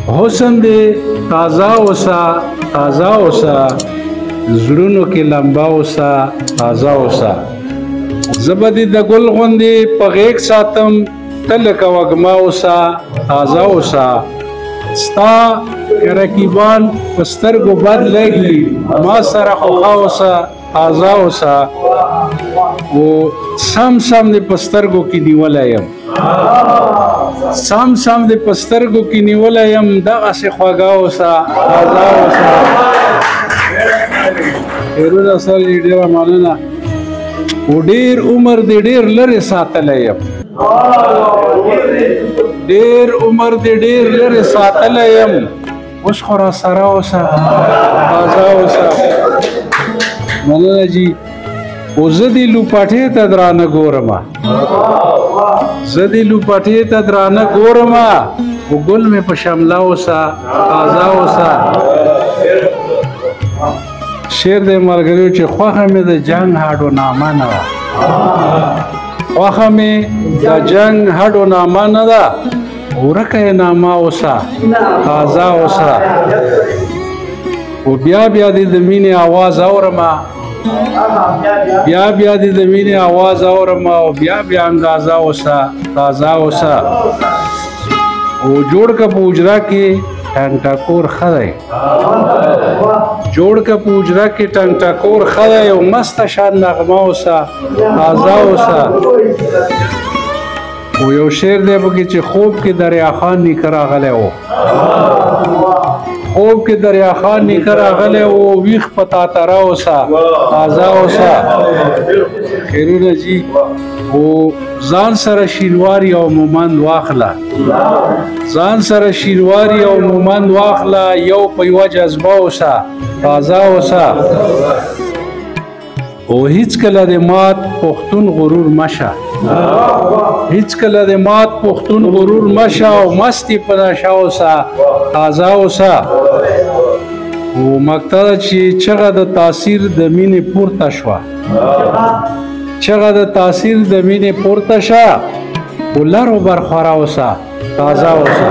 حسن دې تازه اوسه تازه اوسه زړونو کې لمبا اوسه تازه اوسه زه به دې د ګل غوندې په غېږ ساتم ته لکه وږمه اوسه تازه اوسه ستا که رقیبان په سترګو بد لګي ما سره خوښه اوسه تازه اوسه و سم دې په سترګو کې نیولی یم سم دې په سترګو کې نیولی یم دغسې خوږه اوسه تازه اوسه خیرونه سر جي ډېره مننه و ډېر عمر دې ډېر لرې ساتلی یم ډېر عمر دې ډېر لرې ساتلی یم اوس خو را سره اوسه تازه اوسه مننه جي و زه دې لوپټې ته درانه ګورمه زه دې لوپټې ته درانه ګورمه و ګل مې په شمله اوسه تازه اوسه شعر دې ملګریو چې خوښه مې د جنګ هډو نامه نه وه خوښه مې د جنګ هډو نامه نه ده ورکه یې نامه اوسه تازه اوسه و بیا دې د مینې اواز اورمه بیا دې د مینې اواز اورمه او بیا اندازه اوسه تازه اوسه و جوړ که په حجره کې ټنګ ټکور ښه دی جوړ که په حجره کې ټنګ ټکور ښه دی او مسته شان نغمه اوسه تازه اوسه و یو شعر دی پکې چې خوب کې دریا خان نیکه راغلی و خوب کې دریا خان نیکه راغلی و ویښ په تاتره اوسه تازه اوسه خیرونه جي و ځان سره شینواري او مومند واخله ځان سره شینواري او مومند واخله یو په یوه جذبه اوسه تازه اوسه او هیڅکله د مات پښتون غرور مشه هیڅکله د مات پښتون غرور مشه او مستي په نشه اوسه تازه اوسه و مقطع ده چې چغه د تاثیر د مینې پورته شوه چغه د تاثیر د مینې پورته شه و لرو برخوره اوسه تازه اوسه